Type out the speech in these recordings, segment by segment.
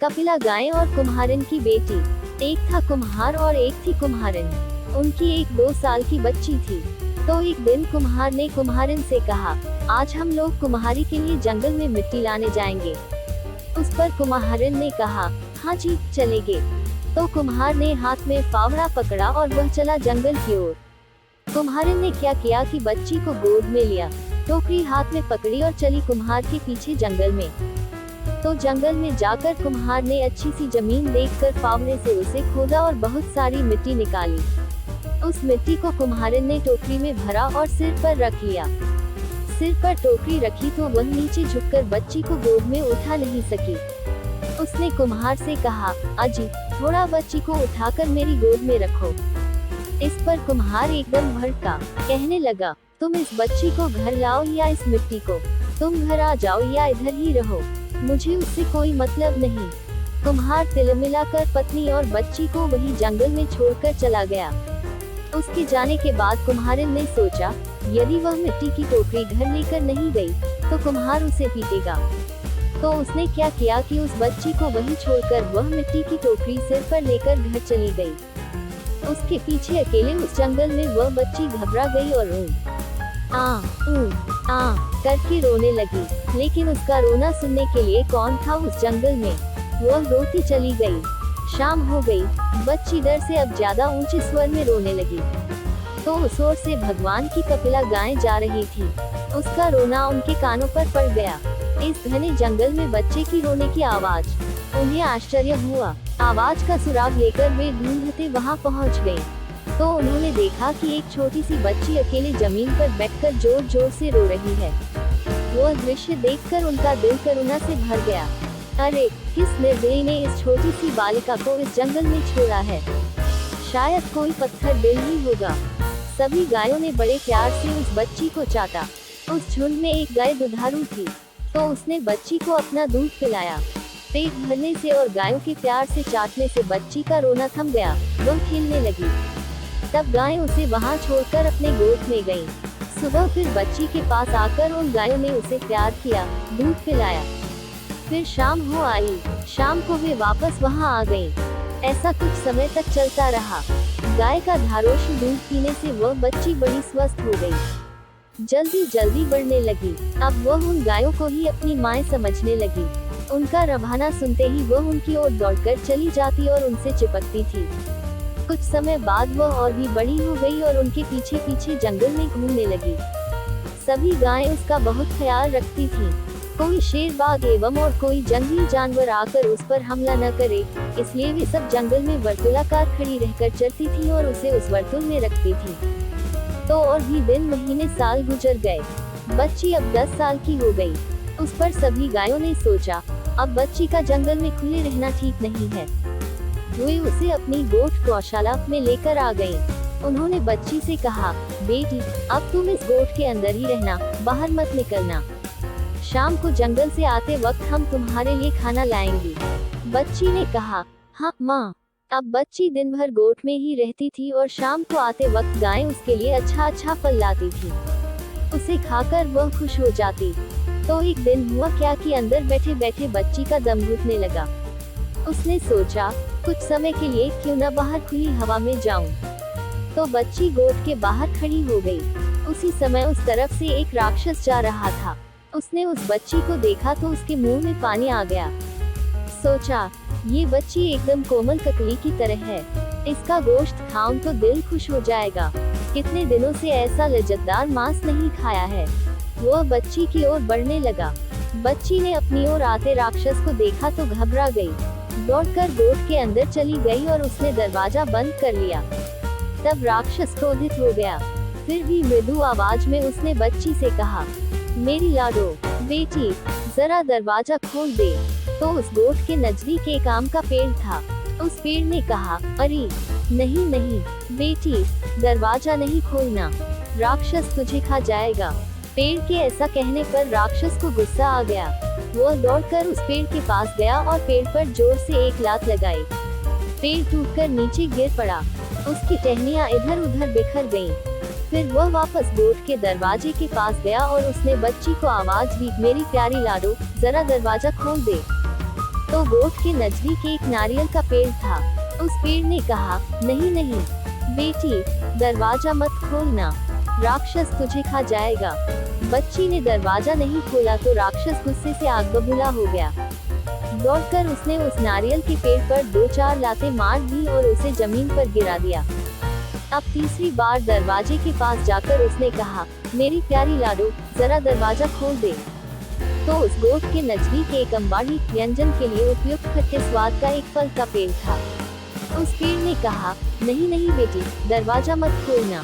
कपिला गाय और कुम्हारिन की बेटी। एक था कुम्हार और एक थी कुम्हारिन। उनकी एक 2 साल की बच्ची थी। तो एक दिन कुम्हार ने कुम्हारिन से कहा, आज हम लोग कुम्हारी के लिए जंगल में मिट्टी लाने जाएंगे। उस पर कुम्हारिन ने कहा, हाँ जी चलेंगे। तो कुम्हार ने हाथ में फावड़ा पकड़ा और वह चला जंगल की ओर। कुम्हारिन ने क्या किया कि बच्ची को गोद में लिया, टोकरी हाथ में पकड़ी और चली कुम्हार के पीछे जंगल में। तो जंगल में जाकर कुम्हार ने अच्छी सी जमीन देखकर फावड़े से उसे खोदा और बहुत सारी मिट्टी निकाली। उस मिट्टी को कुम्हारिन ने टोकरी में भरा और सिर पर रख लिया। सिर पर टोकरी रखी तो वह नीचे झुककर बच्ची को गोद में उठा नहीं सकी। उसने कुम्हार से कहा, अजी थोड़ा बच्ची को उठाकर मेरी गोद में रखो। इस पर कुम्हार एकदम भड़का, कहने लगा, तुम इस बच्ची को घर लाओ या इस मिट्टी को, तुम घर आ जाओ या इधर ही रहो, मुझे उससे कोई मतलब नहीं। कुम्हार तिलमिलाकर पत्नी और बच्ची को वही जंगल में छोड़कर चला गया। उसके जाने के बाद कुम्हारिन ने सोचा, यदि वह मिट्टी की टोकरी घर लेकर नहीं गई तो कुम्हार उसे पीटेगा। तो उसने क्या किया कि उस बच्ची को वहीं छोड़कर वह मिट्टी की टोकरी सिर पर लेकर घर चली गई। उसके पीछे अकेले उस जंगल में वह बच्ची घबरा गई और आ करके रोने लगी। लेकिन उसका रोना सुनने के लिए कौन था उस जंगल में। वह रोती चली गई। शाम हो गई। बच्ची डर से अब ज्यादा ऊंचे स्वर में रोने लगी। तो उस ओर से भगवान की कपिला गाय जा रही थी। उसका रोना उनके कानों पर पड़ गया। इस घने जंगल में बच्चे की रोने की आवाज। उन्हें आश्चर्य हुआ। आवाज का सुराग लेकर वे ढूंढते वहां पहुंच गए। तो उन्होंने देखा कि एक छोटी सी बच्ची अकेले जमीन पर बैठकर जोर जोर से रो रही है। वह दृश्य देखकर उनका दिल करुणा से भर गया। अरे, किस निर्दयी ने इस छोटी सी बालिका को इस जंगल में छोड़ा है। शायद कोई पत्थर दिल ही होगा। सभी गायों ने बड़े प्यार से उस बच्ची को चाटा। उस झुंड में एक गाय दुधारू थी, तो उसने बच्ची को अपना दूध पिलाया। पेट भरने से और गायों के प्यार से चाटने से बच्ची का रोना थम गया। वह खेलने लगी। तब गाय उसे वहां छोड़कर अपने गोद में गई। सुबह फिर बच्ची के पास आकर उन गायों ने उसे प्यार किया, दूध पिलाया। फिर शाम हो आई। शाम को वे वापस वहां आ गईं। ऐसा कुछ समय तक चलता रहा। गाय का धारोश दूध पीने से वह बच्ची बड़ी स्वस्थ हो गई। जल्दी जल्दी बढ़ने लगी। अब वह उन गायों को ही अपनी माँ समझने लगी। उनका रभाना सुनते ही वह उनकी ओर दौड़कर चली जाती और उनसे चिपकती थी। कुछ समय बाद वह और भी बड़ी हो गई और उनके पीछे पीछे जंगल में घूमने लगी। सभी गायें उसका बहुत ख्याल रखती थीं। कोई शेर बाघ एवं और कोई जंगली जानवर आकर उस पर हमला न करे, इसलिए वे सब जंगल में वर्तुलाकार खड़ी रहकर चलती थी और उसे उस वर्तुल में रखती थी। तो और भी दिन महीने साल गुजर गए। बच्ची अब 10 साल की हो गई। उस पर सभी गायों ने सोचा, अब बच्ची का जंगल में खुले रहना ठीक नहीं है। वे उसे अपनी गोट गौशाला में लेकर आ गए। उन्होंने बच्ची से कहा, बेटी अब तुम इस गोट के अंदर ही रहना, बाहर मत निकलना। शाम को जंगल से आते वक्त हम तुम्हारे लिए खाना लाएंगे। बच्ची ने कहा, हाँ माँ। अब बच्ची दिन भर गोट में ही रहती थी और शाम को आते वक्त गाय उसके लिए अच्छा अच्छा फल लाती थी। उसे खाकर वह खुश हो जाती। तो एक दिन हुआ क्या कि अंदर बैठे बैठे बच्ची का दम घुटने लगा। उसने सोचा, कुछ समय के लिए क्यों न बाहर खुली हवा में जाऊं। तो बच्ची गोट के बाहर खड़ी हो गई। उसी समय उस तरफ से एक राक्षस जा रहा था। उसने उस बच्ची को देखा तो उसके मुंह में पानी आ गया। सोचा, ये बच्ची एकदम कोमल ककड़ी की तरह है, इसका गोश्त खाऊं तो दिल खुश हो जाएगा। कितने दिनों से ऐसा लज्जतदार मांस नहीं खाया है। वह बच्ची की ओर बढ़ने लगा। बच्ची ने अपनी ओर आते राक्षस को देखा तो घबरा गई। दौड़कर गोट के अंदर चली गई और उसने दरवाजा बंद कर लिया। तब राक्षस क्रोधित हो गया। फिर भी मृदु आवाज में उसने बच्ची से कहा, मेरी लाडो बेटी, जरा दरवाजा खोल दे। तो उस गोट के नजदीक एक आम का पेड़ था। उस पेड़ ने कहा, अरे नहीं नहीं बेटी, दरवाजा नहीं खोलना, राक्षस तुझे खा जाएगा। पेड़ के ऐसा कहने पर राक्षस को गुस्सा आ गया। वह दौड़कर उस पेड़ के पास गया और पेड़ पर जोर से एक लात लगाई। पेड़ टूटकर नीचे गिर पड़ा। उसकी टहनियां इधर उधर बिखर गईं। फिर वह वापस गोट के दरवाजे के पास गया और उसने बच्ची को आवाज दी, मेरी प्यारी लाडो, जरा दरवाजा खोल दे। तो गोट के नजदीक एक नारियल का पेड़ था। उस पेड़ ने कहा, नहीं नहीं बेटी, दरवाजा मत खोलना, राक्षस तुझे खा जाएगा। बच्ची ने दरवाजा नहीं खोला तो राक्षस गुस्से से आग बबूला हो गया। दौड़कर उसने उस नारियल के पेड़ पर 2-4 लातें मार दी और उसे जमीन पर गिरा दिया। अब तीसरी बार दरवाजे के पास जाकर उसने कहा, मेरी प्यारी लाडो, जरा दरवाजा खोल दे। तो उस गोट के नजदीक एक अंबाड़ी व्यंजन के लिए उपयुक्त खट्टे स्वाद का एक फल का पेड़ था। उस पेड़ ने कहा, नहीं नहीं बेटी, दरवाजा मत खोलना,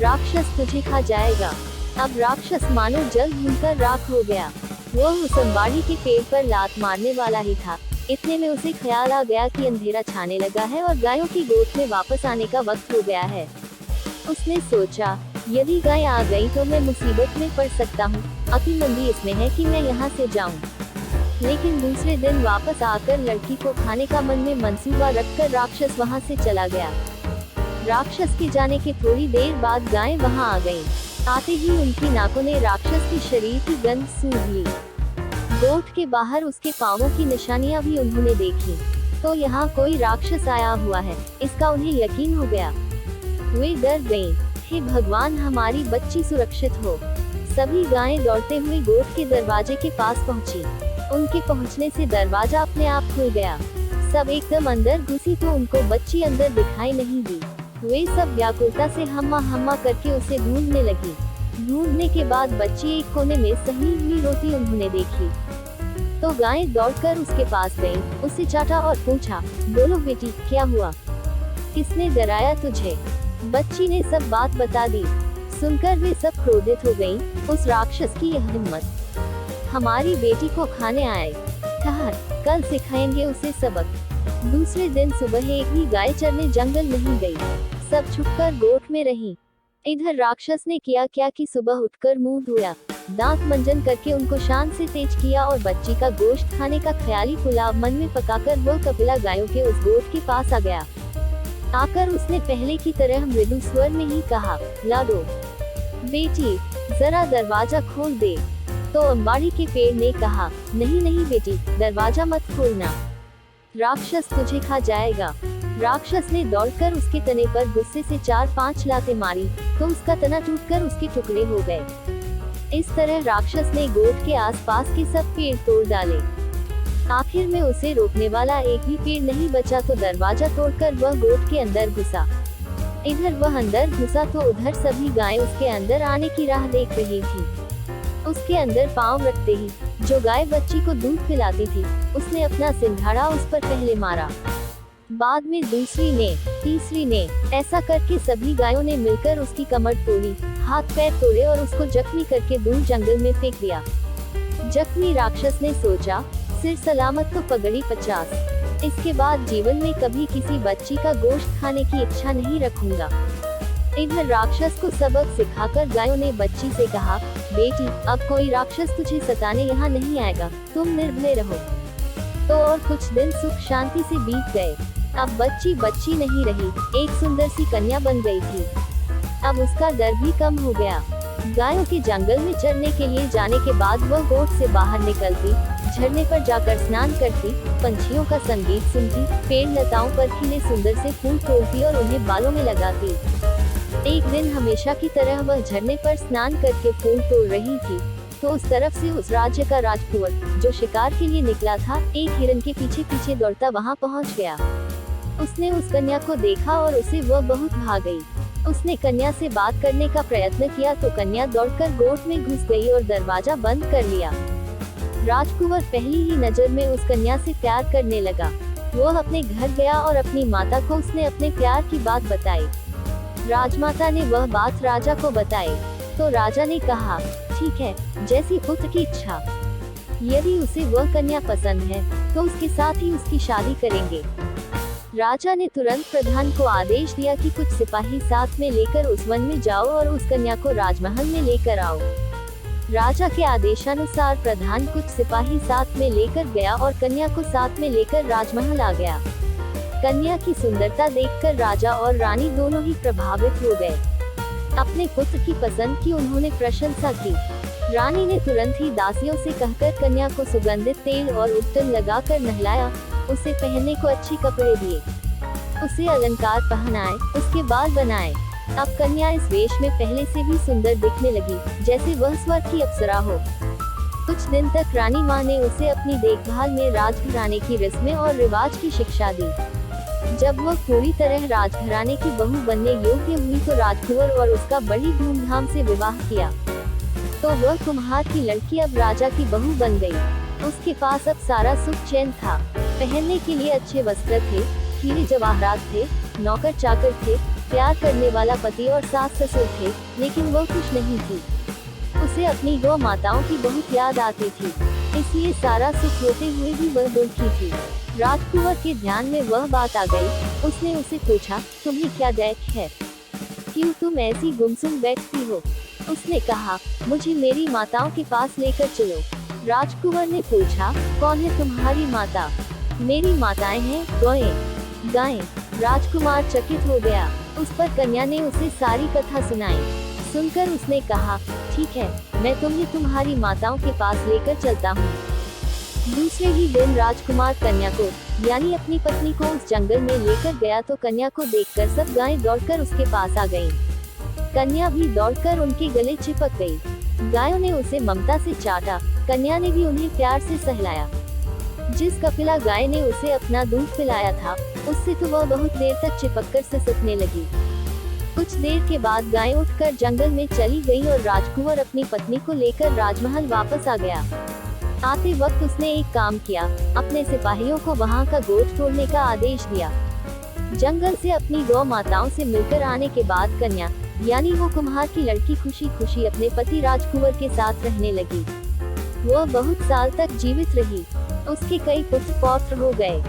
राक्षस तुझे खा जाएगा। अब राक्षस मानो जल भूनकर राख हो गया। वह उस अंबाड़ी के पेड़ पर लात मारने वाला ही था। इतने में उसे ख्याल आ गया कि अंधेरा छाने लगा है और गायों की गोद में वापस आने का वक्त हो गया है। उसने सोचा, यदि गाय आ गई तो मैं मुसीबत में पड़ सकता हूँ। अतिमंदी इसमें है कि मैं यहाँ से जाऊँ। लेकिन दूसरे दिन वापस आकर लड़की को खाने का मन में मंसूबा रखकर राक्षस वहाँ से चला गया। राक्षस के जाने के थोड़ी देर बाद गायें वहाँ आ गईं। आते ही उनकी नाकों ने राक्षस के शरीर की गंध सूंघ ली। गोट के बाहर उसके पांवों की निशानियां भी उन्होंने देखी। तो यहाँ कोई राक्षस आया हुआ है, इसका उन्हें यकीन हो गया। वे डर गईं। हे भगवान, हमारी बच्ची सुरक्षित हो। सभी गायें दौड़ते हुए गोट के दरवाजे के पास पहुंची। उनके पहुंचने से दरवाजा अपने आप खुल गया। सब एकदम अंदर घुसी तो उनको बच्ची अंदर दिखाई नहीं दी। वे सब व्याकुलता से हम्मा हम्मा करके उसे ढूंढने लगी। ढूंढने के बाद बच्ची एक कोने में सही हुई रोटी उन्होंने देखी। तो गायें दौड़कर उसके पास गईं, उसे चाटा और पूछा, बोलो बेटी, क्या हुआ? किसने डराया तुझे? बच्ची ने सब बात बता दी। सुनकर वे सब क्रोधित हो गईं। उस राक्षस की यह हिम्मत, हमारी बेटी को खाने आए। ठहर, कल सिखाएंगे उसे सबक। दूसरे दिन सुबह एक भी गाय चरने जंगल नहीं गई। सब छुपकर गोठ में रही। इधर राक्षस ने किया क्या कि सुबह उठकर मुंह धोया, दांत मंजन करके उनको शान से तेज किया और बच्ची का गोश्त खाने का ख्याली पुलाव मन में पकाकर वह कपिला गायों के उस गोठ के पास आ गया। आकर उसने पहले की तरह मृदु स्वर में ही कहा, लाडो बेटी, जरा दरवाजा खोल दे। तो अंबाड़ी के पेड़ ने कहा, नहीं नहीं बेटी, दरवाजा मत खोलना, राक्षस तुझे खा जाएगा। राक्षस ने दौड़कर उसके तने पर गुस्से से 4-5 लातें मारी तो उसका तना टूटकर उसके टुकड़े हो गए। इस तरह राक्षस ने गोठ के आसपास के सब पेड़ तोड़ डाले। आखिर में उसे रोकने वाला एक भी पेड़ नहीं बचा तो दरवाजा तोड़कर वह गोठ के अंदर घुसा। इधर वह अंदर घुसा तो उधर सभी गायें उसके अंदर आने की राह देख रही थी। उसके अंदर पांव रखते ही जो गाय बच्ची को दूध पिलाती थी, उसने अपना सिंघाड़ा उस पर पहले मारा, बाद में दूसरी ने, तीसरी ने। ऐसा करके सभी गायों ने मिलकर उसकी कमर तोड़ी, हाथ पैर तोड़े और उसको जख्मी करके दूर जंगल में फेंक दिया। जख्मी राक्षस ने सोचा, सिर सलामत तो पगड़ी 50। इसके बाद जीवन में कभी किसी बच्ची का गोश्त खाने की इच्छा नहीं रखूंगा। इधर राक्षस को सबक सिखाकर गायों ने बच्ची से कहा, बेटी, अब कोई राक्षस तुझे सताने यहाँ नहीं आएगा, तुम निर्भय रहो। तो और कुछ दिन सुख शांति से बीत गए। अब बच्ची नहीं रही, एक सुंदर सी कन्या बन गई थी। अब उसका डर भी कम हो गया। गायों के जंगल में चरने के लिए जाने के बाद वह गोठ से बाहर निकलती, झरने पर जाकर स्नान करती, पंछियों का संगीत सुनती, पेड़ लताओं पर खिले सुंदर से फूल तोड़ती और उन्हें बालों में लगाती। एक दिन हमेशा की तरह वह झरने पर स्नान करके फूल तोड़ रही थी तो उस तरफ से उस राज्य का राजकुंवर जो शिकार के लिए निकला था, एक हिरन के पीछे पीछे दौड़ता वहां पहुंच गया। उसने उस कन्या को देखा और उसे वह बहुत भा गई। उसने कन्या से बात करने का प्रयत्न किया तो कन्या दौड़कर गोठ में घुस गई और दरवाजा बंद कर लिया। राजकुंवर पहली ही नजर में उस कन्या से प्यार करने लगा। वह अपने घर गया और अपनी माता को उसने अपने प्यार की बात बताई। राजमाता ने वह बात राजा को बताई तो राजा ने कहा, ठीक है, जैसी पुत्र की इच्छा। यदि उसे वह कन्या पसंद है तो उसके साथ ही उसकी शादी करेंगे। राजा ने तुरंत प्रधान को आदेश दिया कि कुछ सिपाही साथ में लेकर उस वन में जाओ और उस कन्या को राजमहल में लेकर आओ। राजा के आदेशानुसार प्रधान कुछ सिपाही साथ में लेकर गया और कन्या को साथ में लेकर राजमहल आ गया। कन्या की सुंदरता देखकर राजा और रानी दोनों ही प्रभावित हो गए। अपने पुत्र की पसंद की उन्होंने प्रशंसा की। रानी ने तुरंत ही दासियों से कहकर कन्या को सुगंधित तेल और उत्तम लगाकर नहलाया, उसे पहनने को अच्छे कपड़े दिए, उसे अलंकार पहनाए, उसके बाल बनाए। अब कन्या इस वेश में पहले से भी सुंदर दिखने लगी, जैसे वह स्वर्ग की अप्सरा हो। कुछ दिन तक रानी माँ ने उसे अपनी देखभाल में राजघराने की रस्में और रिवाज की शिक्षा दी। जब वह पूरी तरह राजघराने की बहू बनने योग्य हुई तो राजकुंवर और उसका बड़ी धूमधाम से विवाह किया। तो वह कुम्हार की लड़की अब राजा की बहू बन गई। उसके पास अब सारा सुख चैन था। पहनने के लिए अच्छे वस्त्र थे, हीरे जवाहरात थे, नौकर चाकर थे, प्यार करने वाला पति और सास ससुर थे, लेकिन वह खुश नहीं थी। उसे अपनी गौ माताओं की बहुत याद आती थी, इसलिए सारा सुख होते हुए भी वह दुखी थी। राजकुंवर के ध्यान में वह बात आ गई। उसने उसे पूछा, तुम्हें क्या दैख है, क्यों तुम ऐसी गुमसुम बैठती हो? उसने कहा, मुझे मेरी माताओं के पास लेकर चलो। राजकुंवर ने पूछा, कौन है तुम्हारी माता? मेरी माताएं हैं गौएं, गायें। राजकुमार चकित हो गया। उस पर कन्या ने उसे सारी कथा सुनाई। सुनकर उसने कहा, ठीक है, मैं तुम्हें तुम्हारी माताओं के पास लेकर चलता हूँ। दूसरे ही दिन राजकुमार कन्या को, यानी अपनी पत्नी को उस जंगल में लेकर गया तो कन्या को देखकर सब गायें दौड़कर उसके पास आ गईं। कन्या भी दौड़कर उनके गले चिपक गई। गायों ने उसे ममता से चाटा, कन्या ने भी उन्हें प्यार से सहलाया। जिस कपिला गाय ने उसे अपना दूध पिलाया था, उससे तो वह बहुत देर तक चिपककर सिसकने लगी। कुछ देर के बाद गाय उठकर जंगल में चली गई और राजकुंवर अपनी पत्नी को लेकर राजमहल वापस आ गया। आते वक्त उसने एक काम किया, अपने सिपाहियों को वहां का गोठ तोड़ने का आदेश दिया। जंगल से अपनी गौ माताओं से मिलकर आने के बाद कन्या, यानी वो कुम्हार की लड़की खुशी खुशी अपने पति राजकुंवर के साथ रहने लगी। वह बहुत साल तक जीवित रही। उसके कई पुत्र पौत्र हो गए।